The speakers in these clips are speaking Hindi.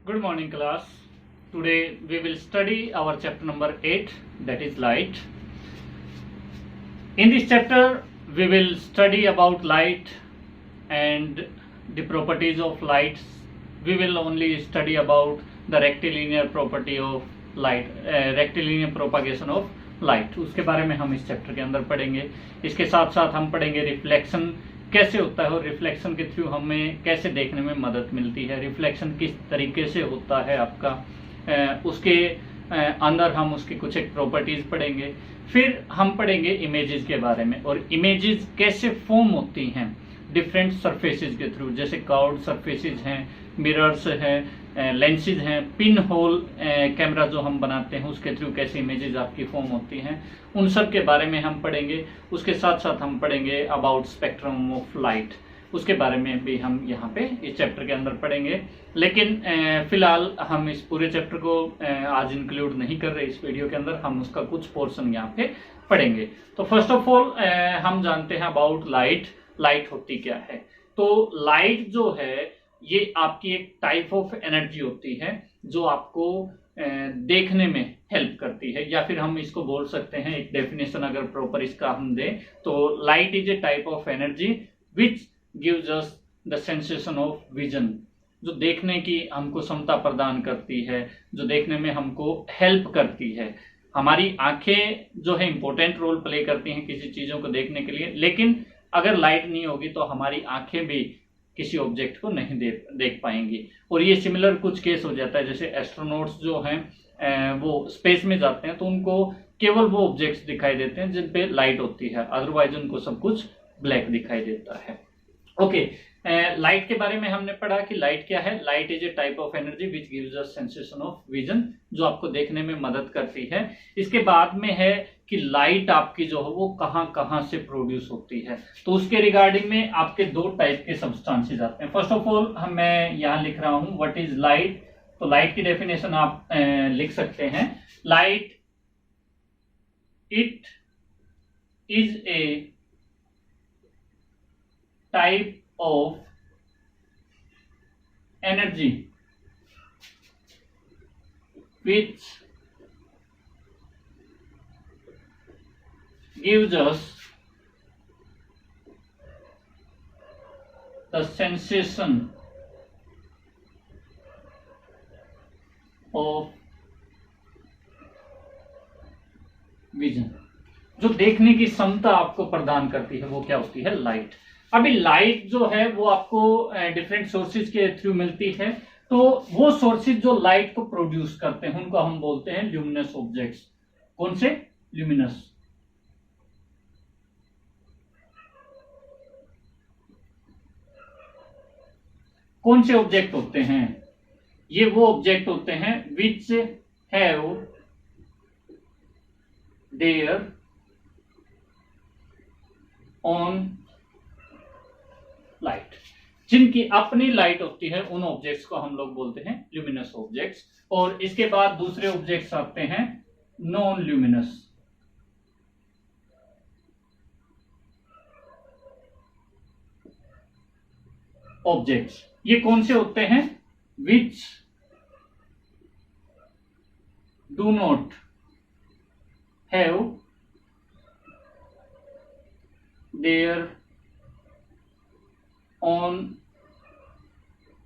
Good morning, class. Today we will study our chapter number 8, that is light. In this chapter, we will study about light and the properties of lights. We will only study about the rectilinear property of light, rectilinear propagation of light, उसके बारे में हम इस चैप्टर के अंदर पढ़ेंगे। इसके साथ साथ हम पढ़ेंगे रिफ्लेक्शन कैसे होता है और रिफ्लेक्शन के थ्रू हमें कैसे देखने में मदद मिलती है, रिफ्लेक्शन किस तरीके से होता है आपका, उसके अंदर हम उसकी कुछ एक प्रॉपर्टीज पढ़ेंगे। फिर हम पढ़ेंगे इमेजेस के बारे में और इमेजेस कैसे फॉर्म होती हैं डिफरेंट सरफेसेस के थ्रू, जैसे कर्व्ड सरफेसेस हैं, मिरर्स हैं, लेंसेज हैं, पिन होल कैमरा जो हम बनाते हैं उसके थ्रू कैसे इमेजेस आपकी फॉर्म होती हैं, उन सब के बारे में हम पढ़ेंगे। उसके साथ साथ हम पढ़ेंगे अबाउट स्पेक्ट्रम ऑफ लाइट, उसके बारे में भी हम यहाँ पे इस चैप्टर के अंदर पढ़ेंगे। लेकिन फिलहाल हम इस पूरे चैप्टर को आज इंक्लूड नहीं कर रहे इस वीडियो के अंदर, हम उसका कुछ पोर्शन यहाँ पे पढ़ेंगे। तो फर्स्ट ऑफ ऑल हम जानते हैं अबाउट लाइट, लाइट होती क्या है। तो लाइट जो है ये आपकी एक टाइप ऑफ एनर्जी होती है जो आपको देखने में हेल्प करती है, या फिर हम इसको बोल सकते हैं एक डेफिनेशन अगर प्रॉपर इसका हम दें तो light is a type of energy which gives us the sensation of vision, जो देखने की हमको क्षमता प्रदान करती है, जो देखने में हमको हेल्प करती है। हमारी आंखें जो है इंपॉर्टेंट रोल प्ले करती हैं किसी चीजों को देखने के लिए, लेकिन अगर लाइट नहीं होगी तो हमारी आंखें भी किसी ऑब्जेक्ट को नहीं देख पाएंगी। और ये सिमिलर कुछ केस हो जाता है, जैसे एस्ट्रोनॉट्स जो हैं वो स्पेस में जाते हैं तो उनको केवल वो ऑब्जेक्ट्स दिखाई देते हैं जिन पे लाइट होती है, अदरवाइज उनको सब कुछ ब्लैक दिखाई देता है। ओके, लाइट के बारे में हमने पढ़ा कि लाइट क्या है। Light is a type of energy which gives us sensation of vision, जो आपको देखने में मदद करती है। इसके बाद में है कि लाइट आपकी जो है वो कहां कहां से प्रोड्यूस होती है, तो उसके रिगार्डिंग में आपके दो टाइप के सब्सटेंसेस आते हैं। फर्स्ट ऑफ ऑल मैं यहाँ लिख रहा हूं व्हाट इज लाइट, तो लाइट की डेफिनेशन आप लिख सकते हैं। Light it is a type of energy which gives us the sensation of vision, जो देखने की क्षमता आपको प्रदान करती है वो क्या होती है, लाइट। अभी लाइट जो है वो आपको डिफरेंट सोर्सेज के थ्रू मिलती है, तो वो सोर्सेज जो लाइट को प्रोड्यूस करते हैं उनको हम बोलते हैं ल्यूमिनस ऑब्जेक्ट्स। कौन से? ल्यूमिनस। कौन से ऑब्जेक्ट होते हैं? ये वो ऑब्जेक्ट होते हैं which have their on light, जिनकी अपनी लाइट होती है, उन ऑब्जेक्ट्स को हम लोग बोलते हैं ल्यूमिनस ऑब्जेक्ट्स। और इसके बाद दूसरे ऑब्जेक्ट्स आते हैं नॉन ल्यूमिनस ऑब्जेक्ट्स। ये कौन से होते हैं? Which do not have their on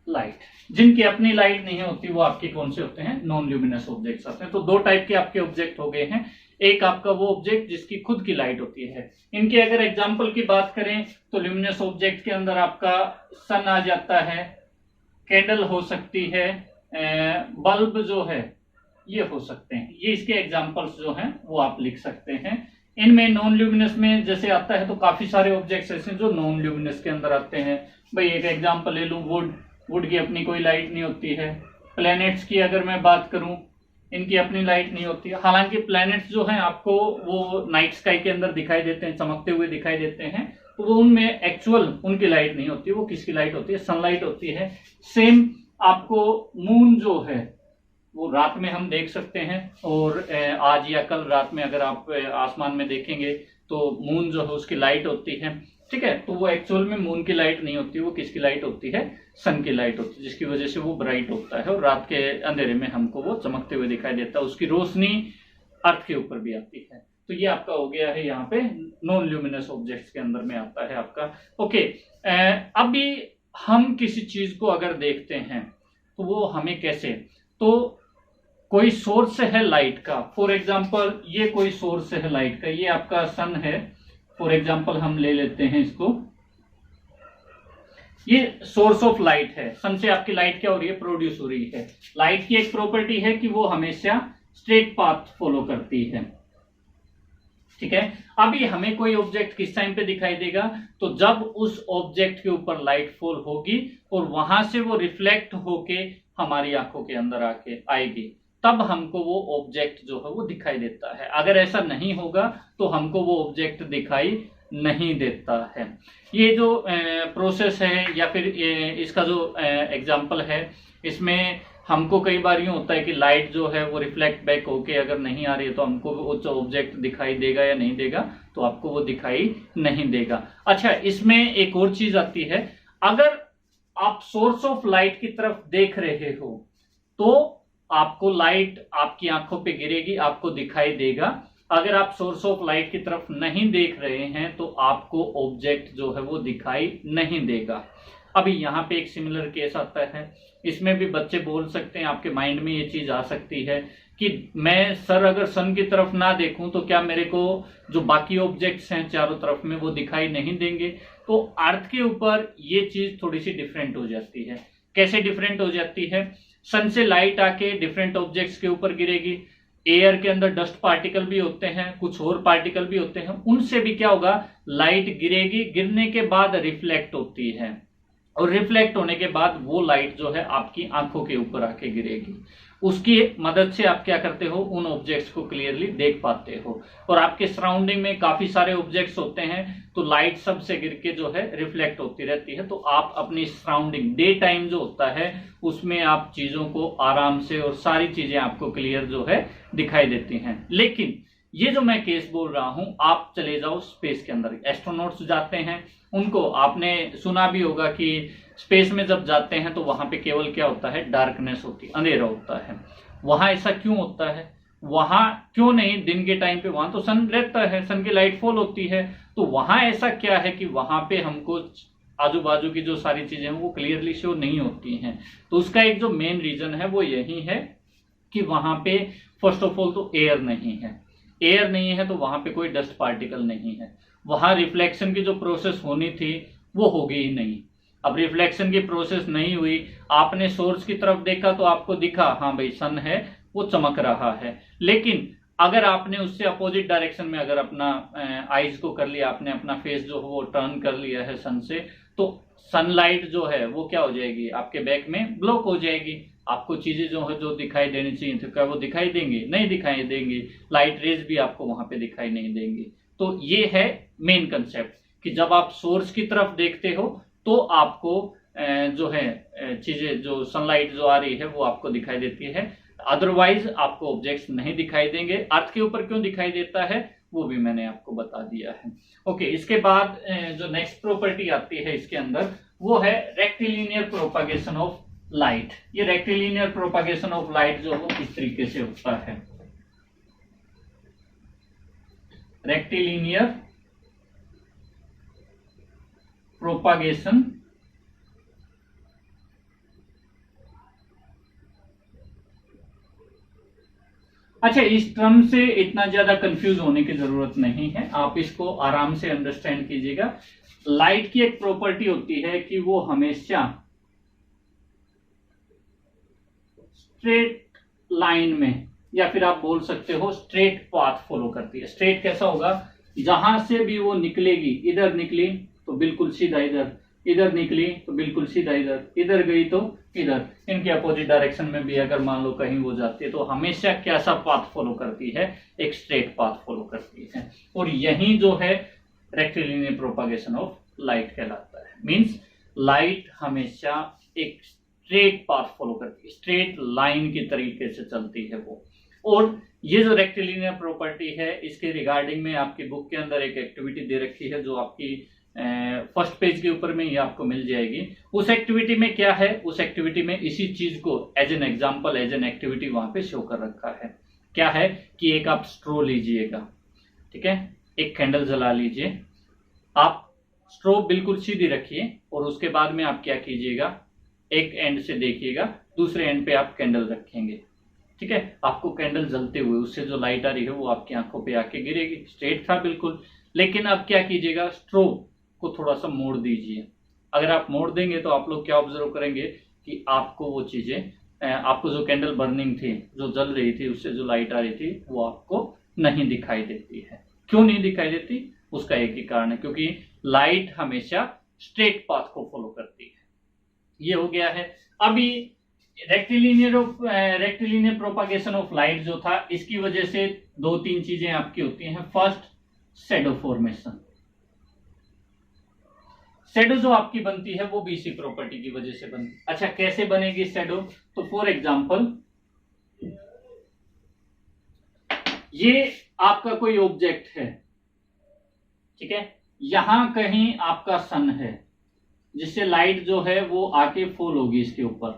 light, जिनकी अपनी लाइट नहीं होती वो आपके कौन से होते हैं? नॉन ल्यूमिनस ऑब्जेक्ट्स आते हैं। तो दो टाइप के आपके ऑब्जेक्ट हो गए हैं। एक आपका वो ऑब्जेक्ट जिसकी खुद की लाइट होती है। इनके अगर एग्जांपल की बात करें तो ल्यूमिनस ऑब्जेक्ट के अंदर आपका सन आ जाता है, कैंडल हो सकती है, बल्ब जो है ये हो सकते हैं। ये इसके एग्जांपल्स जो हैं वो आप लिख सकते हैं। इनमें नॉन ल्यूमिनस में जैसे आता है तो काफी सारे ऑब्जेक्ट्स ऐसे जो नॉन ल्यूमिनस के अंदर आते हैं। भाई एक एग्जांपल ले लूं, वुड की अपनी कोई लाइट नहीं होती है। प्लैनेट्स की अगर मैं बात करूं, इनकी अपनी लाइट नहीं होती है। हालांकि प्लैनेट्स जो हैं आपको वो नाइट स्काई के अंदर दिखाई देते हैं, चमकते हुए दिखाई देते हैं, तो वो उनमें एक्चुअल उनकी लाइट नहीं होती, वो किसकी लाइट होती है? सनलाइट होती है। सेम आपको मून जो है वो रात में हम देख सकते हैं, और आज या कल रात में अगर आप आसमान में देखेंगे तो मून जो है उसकी लाइट होती है। ठीक है। तो वो एक्चुअल में मून की लाइट नहीं होती, वो किसकी लाइट होती है, सन की लाइट होती है, जिसकी वजह से वो ब्राइट होता है और रात के अंधेरे में हमको वो चमकते हुए दिखाई देता है, उसकी रोशनी अर्थ के ऊपर भी आती है। तो ये आपका हो गया है यहाँ पे नॉन ल्यूमिनस ऑब्जेक्ट्स के अंदर में आता है आपका। ओके, अभी हम किसी चीज को अगर देखते हैं तो वो हमें कैसे, तो कोई सोर्स है लाइट का, फॉर एग्जांपल ये कोई सोर्स है लाइट का, ये आपका सन है फॉर एग्जांपल, हम ले लेते हैं इसको, ये सोर्स ऑफ लाइट है। सन से आपकी लाइट क्या हो रही है, प्रोड्यूस हो रही है। लाइट की एक प्रॉपर्टी है कि वो हमेशा स्ट्रेट पाथ फॉलो करती है, ठीक है। अभी हमें कोई ऑब्जेक्ट किस टाइम पे दिखाई देगा, तो जब उस ऑब्जेक्ट के ऊपर लाइट फॉल होगी और वहां से वो रिफ्लेक्ट होके हमारी आंखों के अंदर आके आएगी, तब हमको वो ऑब्जेक्ट जो है वो दिखाई देता है। अगर ऐसा नहीं होगा तो हमको वो ऑब्जेक्ट दिखाई नहीं देता है। ये जो प्रोसेस है या फिर इसका जो एग्जाम्पल है, इसमें हमको कई बार यूं होता है कि लाइट जो है वो रिफ्लेक्ट बैक होके अगर नहीं आ रही है तो हमको वो ऑब्जेक्ट दिखाई देगा या नहीं देगा, तो आपको वो दिखाई नहीं देगा। अच्छा, इसमें एक और चीज आती है, अगर आप सोर्स ऑफ लाइट की तरफ देख रहे हो तो आपको लाइट आपकी आंखों पे गिरेगी, आपको दिखाई देगा। अगर आप सोर्स ऑफ लाइट की तरफ नहीं देख रहे हैं तो आपको ऑब्जेक्ट जो है वो दिखाई नहीं देगा। अभी यहाँ पे एक सिमिलर केस आता है, इसमें भी बच्चे बोल सकते हैं, आपके माइंड में ये चीज आ सकती है कि मैं सर अगर सन की तरफ ना देखूं तो क्या मेरे को जो बाकी ऑब्जेक्ट्स हैं चारों तरफ में वो दिखाई नहीं देंगे। तो अर्थ के ऊपर ये चीज थोड़ी सी डिफरेंट हो जाती है। कैसे डिफरेंट हो जाती है, सन से लाइट आके डिफरेंट ऑब्जेक्ट्स के ऊपर गिरेगी, एयर के अंदर डस्ट पार्टिकल भी होते हैं, कुछ और पार्टिकल भी होते हैं, उनसे भी क्या होगा, लाइट गिरेगी, गिरने के बाद रिफ्लेक्ट होती है और रिफ्लेक्ट होने के बाद वो लाइट जो है आपकी आंखों के ऊपर आके गिरेगी। उसकी मदद से आप क्या करते हो, उन ऑब्जेक्ट्स को क्लियरली देख पाते हो। और आपके सराउंडिंग में काफी सारे ऑब्जेक्ट्स होते हैं तो लाइट सबसे गिर के जो है रिफ्लेक्ट होती रहती है, तो आप अपनी सराउंडिंग डे टाइम जो होता है उसमें आप चीजों को आराम से और सारी चीजें आपको क्लियर जो है दिखाई देती हैं। लेकिन ये जो मैं केस बोल रहा हूं, आप चले जाओ स्पेस के अंदर, एस्ट्रोनॉट्स जाते हैं, उनको आपने सुना भी होगा कि स्पेस में जब जाते हैं तो वहां पे केवल क्या होता है, डार्कनेस होती है, अंधेरा होता है। वहां ऐसा क्यों होता है, वहां क्यों नहीं दिन के टाइम पे, वहां तो सन रहता है, सन की लाइट फॉल होती है, तो वहां ऐसा क्या है कि वहां पे हमको आजू बाजू की जो सारी चीजें हैं वो क्लियरली शो नहीं होती हैं। तो उसका एक जो मेन रीजन है वो यही है कि वहां पे फर्स्ट ऑफ ऑल तो एयर नहीं है, एयर नहीं है तो वहां पे कोई डस्ट पार्टिकल नहीं है, वहां रिफ्लेक्शन की जो प्रोसेस होनी थी वो होगी ही नहीं। अब रिफ्लेक्शन की प्रोसेस नहीं हुई, आपने सोर्स की तरफ देखा तो आपको दिखा हाँ भाई सन है, वो चमक रहा है। लेकिन अगर आपने उससे अपोजिट डायरेक्शन में अगर अपना आईज को कर लिया, आपने अपना फेस जो है वो टर्न कर लिया है सन से, तो सनलाइट जो है वो क्या हो जाएगी, आपके बैक में ब्लॉक हो जाएगी। आपको चीजें जो है जो दिखाई देनी चाहिए तो क्या वो दिखाई देंगे, नहीं दिखाई देंगी, लाइट रेज भी आपको वहां पे दिखाई नहीं देंगी। तो ये है मेन कंसेप्ट कि जब आप सोर्स की तरफ देखते हो तो आपको जो है चीजें जो सनलाइट जो आ रही है वो आपको दिखाई देती है, अदरवाइज आपको ऑब्जेक्ट्स नहीं दिखाई देंगे। अर्थ के ऊपर क्यों दिखाई देता है वो भी मैंने आपको बता दिया है। ओके, इसके बाद जो नेक्स्ट प्रॉपर्टी आती है इसके अंदर वो है रेक्टिलिनियर प्रोपागेशन ऑफ लाइट। ये रेक्टिलिनियर प्रोपागेशन ऑफ लाइट जो वो किस तरीके से होता है, रेक्टिलिनियर प्रोपागेशन अच्छा, इस टर्म से इतना ज्यादा कंफ्यूज होने की जरूरत नहीं है, आप इसको आराम से अंडरस्टैंड कीजिएगा। लाइट की एक प्रॉपर्टी होती है कि वो हमेशा स्ट्रेट लाइन में या फिर आप बोल सकते हो स्ट्रेट पाथ फॉलो करती है। स्ट्रेट कैसा होगा, जहां से भी वो निकलेगी, इधर निकली तो बिल्कुल सीधा इधर, इधर निकली तो बिल्कुल सीधा इधर, इधर गई तो इधर, इनके अपोजिट डायरेक्शन में भी अगर मान लो कहीं वो जाती है तो हमेशा कैसा पाथ फॉलो करती है, एक स्ट्रेट पाथ फॉलो करती है। और यही जो है रेक्टिलिनियर प्रोपागेशन ऑफ लाइट कहलाता है। मींस लाइट हमेशा एक स्ट्रेट पाथ फॉलो करती है, स्ट्रेट लाइन की तरीके से चलती है वो। और ये जो रेक्टिलिनियर प्रॉपर्टी है इसके रिगार्डिंग में आपकी बुक के अंदर एक एक्टिविटी दे रखी है जो आपकी फर्स्ट पेज के ऊपर में ये आपको मिल जाएगी। उस एक्टिविटी में क्या है, उस एक्टिविटी में इसी चीज को as an example, as an activity वहां पे शो कर रखा है। क्या है कि एक आप स्ट्रो लीजिएगा, ठीक है, एक कैंडल जला लीजिए, आप स्ट्रो बिल्कुल सीधी रखिए और उसके बाद में आप क्या कीजिएगा, एक एंड से देखिएगा, दूसरे एंड पे आप कैंडल रखेंगे, ठीक है। आपको कैंडल जलते हुए उससे जो लाइट आ रही है वो आपकी आंखों पे आके गिरेगी। स्ट्रेट था बिल्कुल, लेकिन अब क्या कीजिएगा, स्ट्रो को थोड़ा सा मोड़ दीजिए। अगर आप मोड़ देंगे तो आप लोग क्या ऑब्जर्व करेंगे कि आपको वो चीजें, आपको जो कैंडल बर्निंग थी, जो जल रही थी, उससे जो लाइट आ रही थी वो आपको नहीं दिखाई देती है। क्यों नहीं दिखाई देती, उसका एक ही कारण है, क्योंकि लाइट हमेशा स्ट्रेट पाथ को फॉलो करती है। ये हो गया है। अभी रेक्टिलिनियर प्रोपागेशन ऑफ लाइट जो था, इसकी वजह से दो तीन चीजें आपकी होती हैं। First, shadow formation. शैडो जो आपकी बनती है वो भी इसी प्रॉपर्टी की वजह से बनती है। अच्छा, कैसे बनेगी शैडो? तो फॉर एग्जांपल, ये आपका कोई ऑब्जेक्ट है, ठीक है, यहां कहीं आपका सन है, जिससे लाइट जो है वो आके फॉल होगी इसके ऊपर,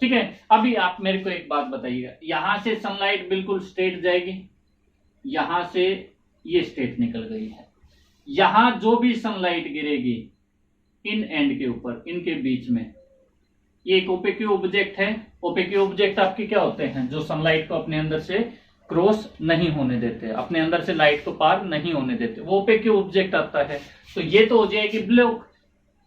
ठीक है। अभी आप मेरे को एक बात बताइएगा, यहां से सनलाइट बिल्कुल स्ट्रेट जाएगी, यहां से ये स्ट्रेट निकल गई है, यहां जो भी सनलाइट गिरेगी इन एंड के ऊपर, इनके बीच में, ये एक ओपेक ऑब्जेक्ट है। ओपेक ऑब्जेक्ट आपके क्या होते हैं, जो सनलाइट को अपने अंदर से क्रॉस नहीं होने देते, अपने अंदर से लाइट को पार नहीं होने देते, वो ओपेक ऑब्जेक्ट आता है। तो ये तो हो जाएगी ब्लॉक,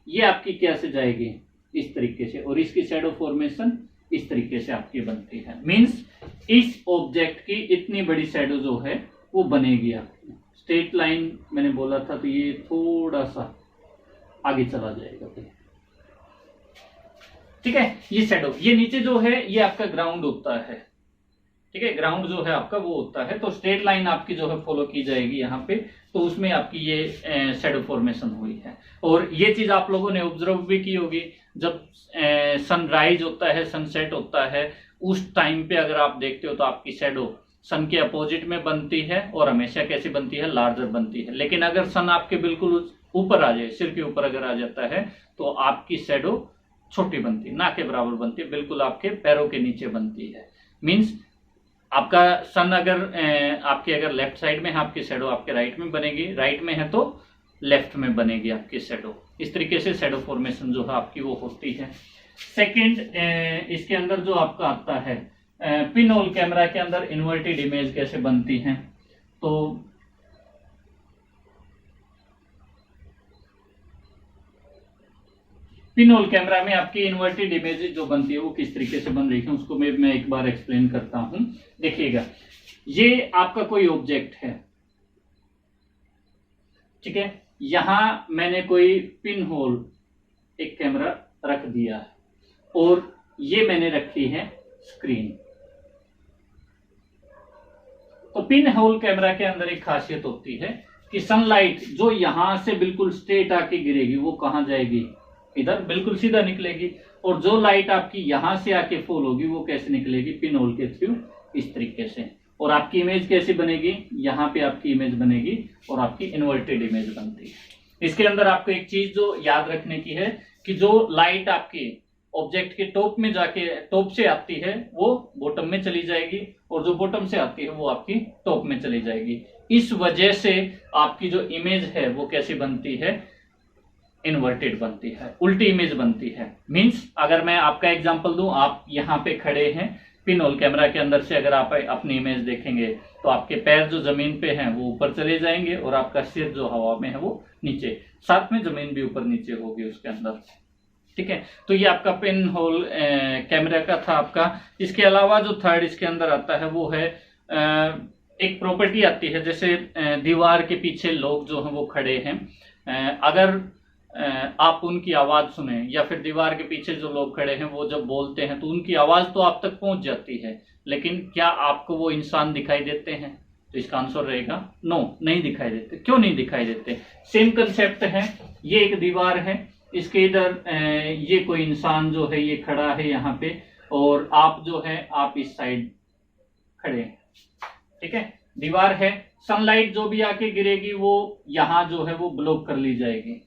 ये आपकी कैसे जाएगी, इस तरीके से, और इसकी शैडो फॉर्मेशन इस तरीके से आपकी बनती है। मींस इस ऑब्जेक्ट की इतनी बड़ी शैडो जो है वो बनेगी आपकी। स्ट्रेट लाइन मैंने बोला था, तो ये थोड़ा सा आगे चला जाएगा, ठीक है। ये शैडो, ये नीचे जो है ये आपका ग्राउंड होता है, ठीक है, ग्राउंड जो है आपका वो होता है। तो स्ट्रेट लाइन आपकी जो है फॉलो की जाएगी यहाँ पे, तो उसमें आपकी ये शैडो फॉर्मेशन हुई है। और ये चीज आप लोगों ने ऑब्जर्व भी की होगी, जब सनराइज होता है, सनसेट होता है, उस टाइम पे अगर आप देखते हो तो आपकी शैडो सन के अपोजिट में बनती है, और हमेशा कैसी बनती है, लार्जर बनती है। लेकिन अगर सन आपके बिल्कुल ऊपर आ जाए, सिर के ऊपर अगर आ जाता है, तो आपकी शैडो छोटी बनती है, ना के बराबर बनती है, बिल्कुल आपके पैरों के नीचे बनती है। मीन्स आपका सन अगर आपके अगर लेफ्ट साइड में है, आपकी शैडो आपके राइट में बनेगी, राइट में है तो लेफ्ट में बनेगी आपकी शैडो। इस तरीके से शैडो फॉर्मेशन जो है आपकी वो होती है। सेकंड, इसके अंदर जो आपका आता है, पिन होल कैमरा के अंदर इन्वर्टेड इमेज कैसे बनती है। तो पिन होल कैमरा में आपकी इन्वर्टेड इमेजेस जो बनती है वो किस तरीके से बन रही है, उसको मैं एक बार एक्सप्लेन करता हूं। देखिएगा, ये आपका कोई ऑब्जेक्ट है, ठीक है, यहां मैंने कोई पिन होल एक कैमरा रख दिया है, और ये मैंने रखी है स्क्रीन। तो पिन होल कैमरा के अंदर एक खासियत होती है कि सनलाइट जो यहां से बिल्कुल स्ट्रेट आके गिरेगी वो कहां जाएगी, इधर बिल्कुल सीधा निकलेगी। और जो लाइट आपकी यहां से आके फॉल होगी वो कैसे निकलेगी, पिन होल के थ्रू, इस तरीके से। और आपकी इमेज कैसी बनेगी, यहाँ पे आपकी इमेज बनेगी और आपकी इन्वर्टेड इमेज बनती है। इसके अंदर आपको एक चीज जो याद रखने की है कि जो लाइट आपकी ऑब्जेक्ट के टॉप में जाके, टॉप से आती है वो बॉटम में चली जाएगी, और जो बॉटम से आती है वो आपकी टॉप में चली जाएगी। इस वजह से आपकी जो इमेज है वो कैसी बनती है, इन्वर्टेड बनती है, उल्टी इमेज बनती है। मींस अगर मैं आपका एग्जांपल दूं, आप यहाँ पे खड़े हैं, पिन होल कैमरा के अंदर से अगर आप अपनी इमेज देखेंगे तो आपके पैर जो जमीन पे हैं वो ऊपर चले जाएंगे, और आपका सिर जो हवा में है वो नीचे, साथ में जमीन भी ऊपर नीचे होगी उसके अंदर, ठीक है। तो ये आपका पिन होल कैमरा का था आपका। इसके अलावा जो थर्ड इसके अंदर आता है वो है, एक प्रॉपर्टी आती है, जैसे दीवार के पीछे लोग जो हैं वो खड़े हैं, अगर आप उनकी आवाज सुने, या फिर दीवार के पीछे जो लोग खड़े हैं वो जब बोलते हैं तो उनकी आवाज तो आप तक पहुंच जाती है, लेकिन क्या आपको वो इंसान दिखाई देते हैं? तो इसका आंसर रहेगा नो, नहीं दिखाई देते। क्यों नहीं दिखाई देते? सेम कंसेप्ट है, ये एक दीवार है, इसके इधर ये कोई इंसान जो है ये खड़ा है यहाँ पे, और आप जो है आप इस साइड खड़े हैं, ठीक है। दीवार है, सनलाइट जो भी आके गिरेगी वो यहाँ जो है वो ब्लॉक कर ली जाएगी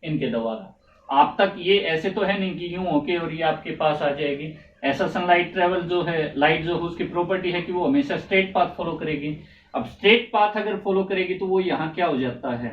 इनके द्वारा। आप तक ये ऐसे तो है नहीं कि यूं होके और ये आपके पास आ जाएगी। ऐसा सनलाइट ट्रेवल जो है, लाइट जो है उसकी प्रॉपर्टी है कि वो हमेशा स्ट्रेट पाथ फॉलो करेगी। अब स्ट्रेट पाथ अगर फॉलो करेगी तो वो यहाँ क्या हो जाता है,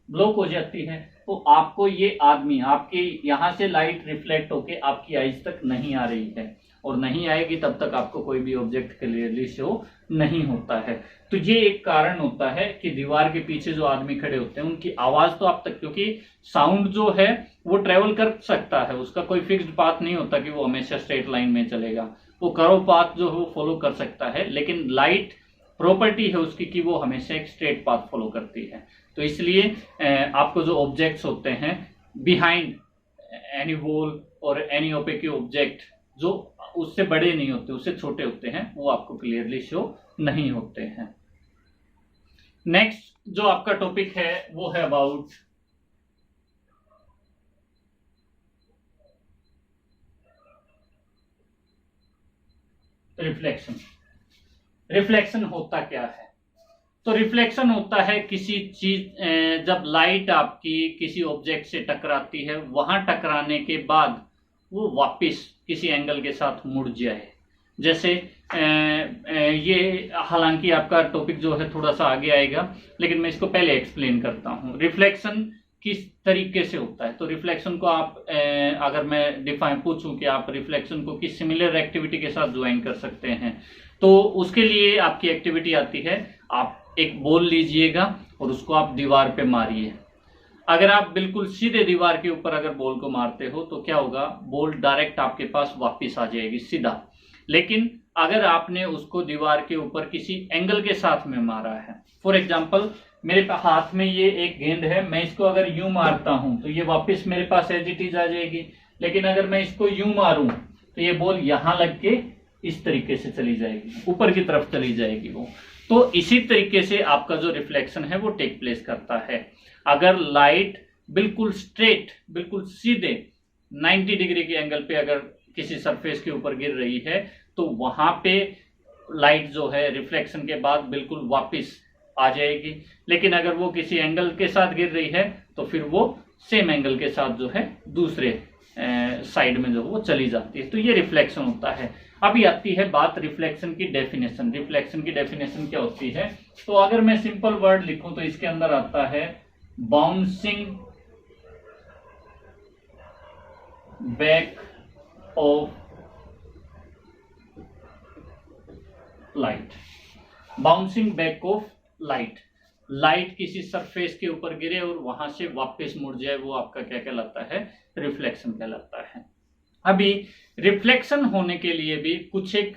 ब्लॉक हो जाती है। तो आपको ये आदमी, आपके यहाँ से लाइट रिफ्लेक्ट होके आपकी आईज तक नहीं आ रही है, और नहीं आएगी तब तक आपको कोई भी ऑब्जेक्ट क्लियरली शो नहीं होता है। तो ये एक कारण होता है कि दीवार के पीछे जो आदमी खड़े होते हैं उनकी आवाज तो आप तक, क्योंकि साउंड जो है वो ट्रेवल कर सकता है, उसका कोई फिक्स्ड पाथ नहीं होता कि वो हमेशा स्ट्रेट लाइन में चलेगा, वो कर्व पाथ जो है वो फॉलो कर सकता है। लेकिन लाइट प्रॉपर्टी है उसकी कि वो हमेशा एक स्ट्रेट पाथ फॉलो करती है। तो इसलिए आपको जो ऑब्जेक्ट्स होते हैं बिहाइंड एनी वॉल और एनी ओपेक ऑब्जेक्ट जो उससे बड़े नहीं होते, उससे छोटे होते हैं, वो आपको क्लियरली शो नहीं होते हैं। नेक्स्ट जो आपका टॉपिक है वो है अबाउट रिफ्लेक्शन। रिफ्लेक्शन होता क्या है? तो रिफ्लेक्शन होता है किसी चीज, जब लाइट आपकी किसी ऑब्जेक्ट से टकराती है, वहां टकराने के बाद वो वापस किसी एंगल के साथ मुड़ जाए। जैसे ये हालांकि आपका टॉपिक जो है थोड़ा सा आगे आएगा, लेकिन मैं इसको पहले एक्सप्लेन करता हूँ। रिफ्लेक्शन किस तरीके से होता है? तो रिफ्लेक्शन को आप अगर मैं डिफाइन पूछूं कि आप रिफ्लेक्शन को किस सिमिलर एक्टिविटी के साथ ज्वाइन कर सकते हैं, तो उसके लिए आपकी एक्टिविटी आती है, आप एक बॉल लीजिएगा और उसको आप दीवार पे मारिए। अगर आप बिल्कुल सीधे दीवार के ऊपर अगर बॉल को मारते हो तो क्या होगा, बॉल डायरेक्ट आपके पास वापस आ जाएगी सीधा। लेकिन अगर आपने उसको दीवार के ऊपर किसी एंगल के साथ में मारा है, फॉर एग्जाम्पल मेरे हाथ में ये एक गेंद है, मैं इसको अगर यूं मारता हूं तो ये वापस मेरे पास एज इट इज आ जाएगी। लेकिन अगर मैं इसको यूं मारूं तो ये बॉल यहां लग के इस तरीके से चली जाएगी, ऊपर की तरफ चली जाएगी वो। तो इसी तरीके से आपका जो रिफ्लेक्शन है वो टेक प्लेस करता है। अगर लाइट बिल्कुल स्ट्रेट, बिल्कुल सीधे 90 डिग्री के एंगल पे अगर किसी सरफेस के ऊपर गिर रही है तो वहां पे लाइट जो है रिफ्लेक्शन के बाद बिल्कुल वापस आ जाएगी। लेकिन अगर वो किसी एंगल के साथ गिर रही है तो फिर वो सेम एंगल के साथ जो है दूसरे साइड में जो वो चली जाती है। तो ये रिफ्लेक्शन होता है। अभी आती है बात रिफ्लेक्शन की डेफिनेशन। रिफ्लेक्शन की डेफिनेशन क्या होती है? तो अगर मैं सिंपल वर्ड लिखूं तो इसके अंदर आता है bouncing back of light. Bouncing back of light, light किसी सरफेस के ऊपर गिरे और वहां से वापस मुड़ जाए, वो आपका क्या कहलाता है? रिफ्लेक्शन कहलाता है। अभी रिफ्लेक्शन होने के लिए भी कुछ एक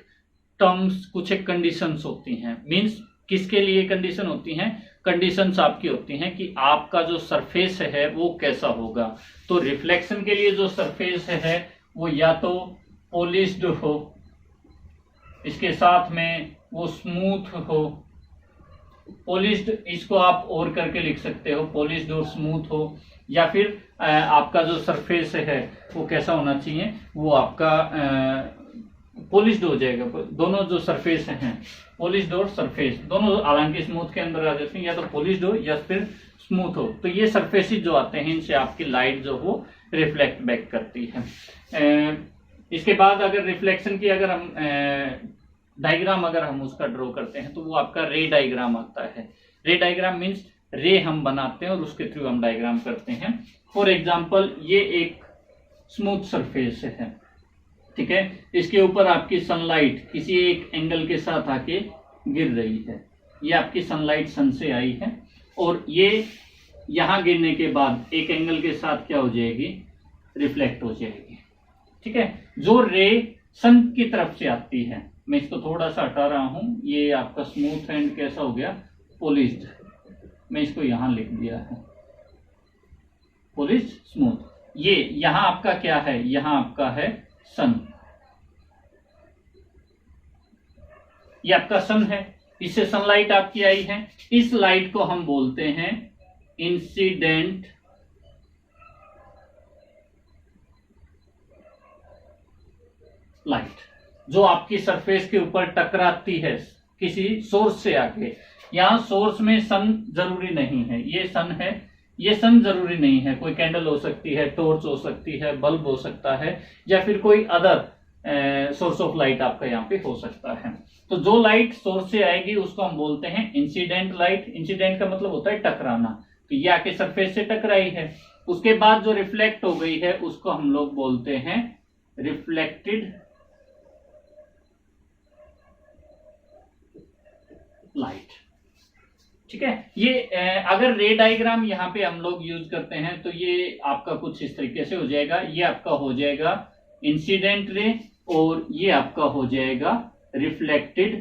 टर्म्स, कुछ एक कंडीशंस होती हैं। मींस किसके लिए कंडीशन होती हैं? कंडीशंस आपकी होती हैं कि आपका जो सरफेस है वो कैसा होगा। तो रिफ्लेक्शन के लिए जो सरफेस है वो या तो पॉलिश्ड हो, इसके साथ में वो स्मूथ हो। पॉलिश्ड इसको आप और करके लिख सकते हो, पॉलिश्ड और स्मूथ हो। या फिर आपका जो सरफेस है वो कैसा होना चाहिए? वो आपका पॉलिश्ड हो जाएगा। दोनों जो सरफेस हैं, पॉलिश्ड और सरफेस दोनों, हालांकि स्मूथ के अंदर आ जाते हैं, या तो पॉलिश्ड हो या फिर स्मूथ हो। तो ये सरफेसेस जो आते हैं इनसे आपकी लाइट जो वो रिफ्लेक्ट बैक करती है। इसके बाद अगर रिफ्लेक्शन की अगर हम डायग्राम अगर हम उसका ड्रॉ करते हैं तो वो आपका रे डायग्राम आता है। रे डायग्राम मीन्स रे हम बनाते हैं और उसके थ्रू हम डायग्राम करते हैं। फॉर एग्जाम्पल ये एक स्मूथ सरफेस है, ठीक है, इसके ऊपर आपकी सनलाइट किसी एक एंगल के साथ आके गिर रही है। ये आपकी सनलाइट सन से आई है और ये यहां गिरने के बाद एक एंगल के साथ क्या हो जाएगी? रिफ्लेक्ट हो जाएगी। ठीक है, जो रे सन की तरफ से आती है, मैं इसको थोड़ा सा हटा रहा हूं, ये आपका स्मूथ एंड कैसा हो गया? पॉलिश्ड। मैं इसको यहां लिख दिया है पॉलिश्ड स्मूथ। ये यहां आपका क्या है? यहां आपका है सन, ये आपका सन है, इससे सनलाइट आपकी आई है। इस लाइट को हम बोलते हैं इंसिडेंट लाइट, जो आपकी सरफेस के ऊपर टकराती है। किसी सोर्स से आके। यहाँ सोर्स में सन जरूरी नहीं है, ये सन है, ये सन जरूरी नहीं है, कोई कैंडल हो सकती है, टॉर्च हो सकती है, बल्ब हो सकता है, या फिर कोई अदर सोर्स ऑफ लाइट आपका यहाँ पे हो सकता है। तो जो लाइट सोर्स से आएगी उसको हम बोलते हैं इंसिडेंट लाइट। इंसिडेंट का मतलब होता है टकराना, तो ये आके सरफेस से टकराई है, उसके बाद जो रिफ्लेक्ट हो गई है उसको हम लोग बोलते हैं रिफ्लेक्टेड लाइट। ठीक है, ये अगर रे डायग्राम यहाँ पे हम लोग यूज करते हैं तो ये आपका कुछ इस तरीके से हो जाएगा। ये आपका हो जाएगा इंसिडेंट रे और ये आपका हो जाएगा रिफ्लेक्टेड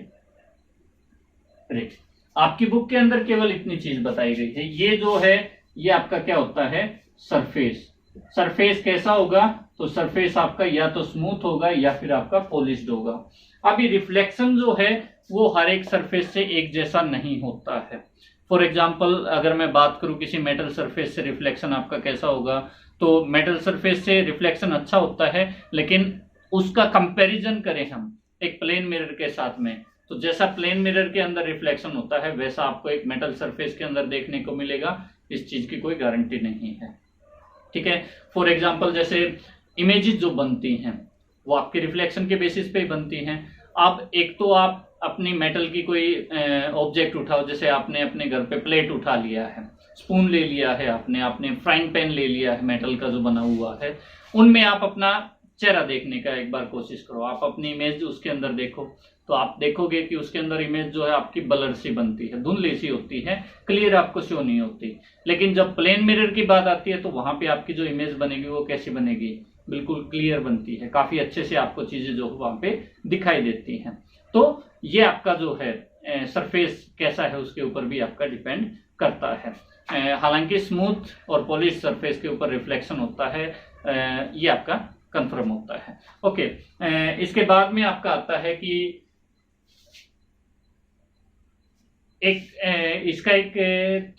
रे। आपकी बुक के अंदर केवल इतनी चीज बताई गई है। ये जो है ये आपका क्या होता है, सरफेस। सरफेस कैसा होगा, तो सरफेस आपका या तो स्मूथ होगा या फिर आपका पॉलिश्ड होगा। अभी रिफ्लेक्शन जो है वो हर एक सरफेस से एक जैसा नहीं होता है। फॉर एग्जाम्पल अगर मैं बात करूं किसी मेटल सरफेस से रिफ्लेक्शन आपका कैसा होगा, तो मेटल सरफेस से रिफ्लेक्शन अच्छा होता है, लेकिन उसका कंपैरिजन करें हम एक प्लेन मिरर के साथ में, तो जैसा प्लेन मिरर के अंदर रिफ्लेक्शन होता है वैसा आपको एक मेटल सरफेस के अंदर देखने को मिलेगा। इस चीज की कोई गारंटी नहीं है। ठीक है, फॉर एग्जाम्पल जैसे इमेजेस जो बनती हैं वो आपके रिफ्लेक्शन के बेसिस पे ही बनती हैं। अब एक तो आप अपनी मेटल की कोई ऑब्जेक्ट उठाओ, जैसे आपने अपने घर पे प्लेट उठा लिया है, स्पून ले लिया है, आपने फ्राइंग पैन ले लिया है मेटल का जो बना हुआ है, उनमें आप अपना चेहरा देखने का एक बार कोशिश करो। आप अपनी इमेज उसके अंदर देखो तो आप देखोगे कि उसके अंदर इमेज जो है आपकी ब्लर सी बनती है, धुंधली सी होती है, क्लियर आपको शो नहीं होती। लेकिन जब प्लेन मिरर की बात आती है तो वहां पे आपकी जो इमेज बनेगी वो कैसी बनेगी, बिल्कुल क्लियर बनती है, काफी अच्छे से आपको चीजें जो वहां पे दिखाई देती हैं। तो ये आपका जो है सरफेस कैसा है उसके ऊपर भी आपका डिपेंड करता है। हालांकि स्मूथ और पॉलिश सरफेस के ऊपर रिफ्लेक्शन होता है, ये आपका कंफर्म होता है। ओके, इसके बाद में आपका आता है कि इसका एक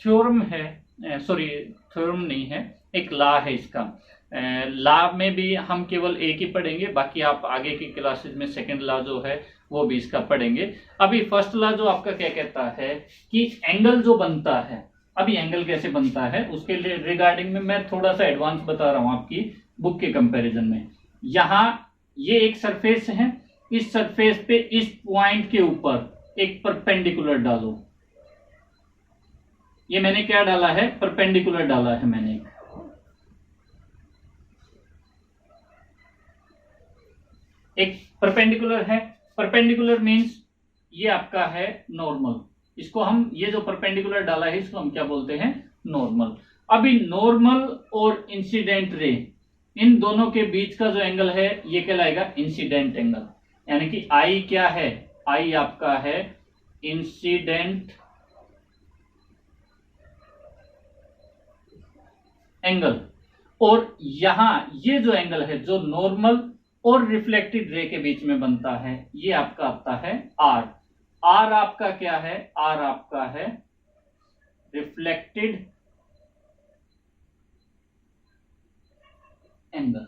थ्योरम है, सॉरी थ्योरम नहीं है, एक लॉ है इसका। लॉ में भी हम केवल एक ही पढ़ेंगे, बाकी आप आगे की क्लासेस में सेकंड लॉ जो है वो भी इसका पढ़ेंगे। अभी फर्स्ट लॉ जो आपका क्या कहता है कि एंगल जो बनता है, अभी एंगल कैसे बनता है उसके लिए रिगार्डिंग में मैं थोड़ा सा एडवांस बता रहा हूं आपकी बुक के कंपैरिजन में। यहां ये एक सरफेस है, इस सरफेस पे इस पॉइंट के ऊपर एक परपेंडिकुलर डालो। ये मैंने क्या डाला है, परपेंडिकुलर डाला है मैंने। एक परपेंडिकुलर है, परपेंडिकुलर मींस ये आपका है नॉर्मल। इसको हम, ये जो परपेंडिकुलर डाला है इसको हम क्या बोलते हैं, नॉर्मल। अभी नॉर्मल और इंसिडेंट रे, इन दोनों के बीच का जो एंगल है ये कहलाएगा इंसिडेंट एंगल। यानी कि आई क्या है, आई आपका है इंसिडेंट एंगल। और यहां ये जो एंगल है जो नॉर्मल और रिफ्लेक्टेड रे के बीच में बनता है ये आपका आता है आर। आर आपका क्या है, आर आपका है रिफ्लेक्टेड एंगल।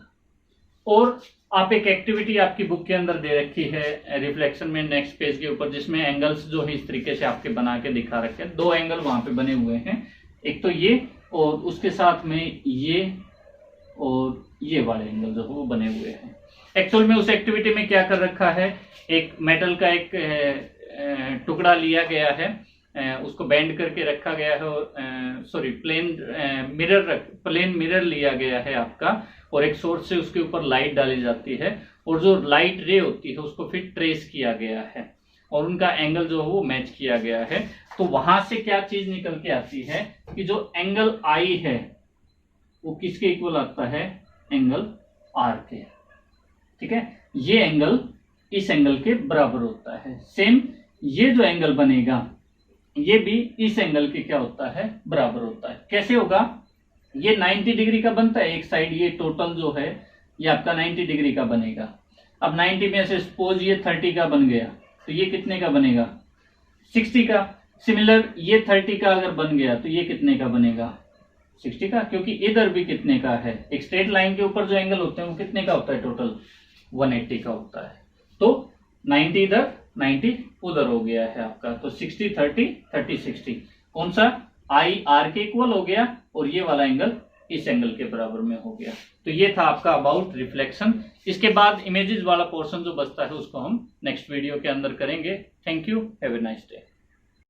और आप एक एक्टिविटी आपकी बुक के अंदर दे रखी है रिफ्लेक्शन में नेक्स्ट पेज के ऊपर, जिसमें एंगल्स जो है इस तरीके से आपके बना के दिखा रखे हैं। दो एंगल वहां पे बने हुए हैं, एक तो ये और उसके साथ में ये और ये वाले एंगल जो है वो बने हुए हैं। एक्चुअल में उस एक्टिविटी में क्या कर रखा है, एक मेटल का एक टुकड़ा लिया गया है, उसको बेंड करके रखा गया है, सॉरी प्लेन मिरर लिया गया है आपका, और एक सोर्स से उसके ऊपर लाइट डाली जाती है और जो लाइट रे होती है उसको फिर ट्रेस किया गया है और उनका एंगल जो है वो मैच किया गया है। तो वहां से क्या चीज निकल के आती है कि जो एंगल आई है वो किसके इक्वल आता है, एंगल आर के। ठीक है, ये एंगल इस एंगल के बराबर होता है। सेम ये जो एंगल बनेगा ये भी इस एंगल के क्या होता है, बराबर होता है। कैसे होगा, ये 90 डिग्री का बनता है एक साइड, ये टोटल जो है ये आपका 90 डिग्री का बनेगा। अब 90 में से सपोज ये 30 का बन गया तो ये कितने का बनेगा, 60 का। सिमिलर ये 30 का अगर बन गया तो ये कितने का बनेगा, 60 का, क्योंकि इधर भी कितने का है, एक स्ट्रेट लाइन के ऊपर जो एंगल होते हैं वो कितने का होता है, टोटल 180 का होता है। तो 90 इधर 90 उधर हो गया है आपका, तो 60 30 30 60 कौन सा आई आर के इक्वल हो गया और ये वाला एंगल इस एंगल के बराबर में हो गया। तो ये था आपका अबाउट रिफ्लेक्शन। इसके बाद इमेजेस वाला पोर्शन जो बचता है उसको हम नेक्स्ट वीडियो के अंदर करेंगे। Thank you, have a nice day.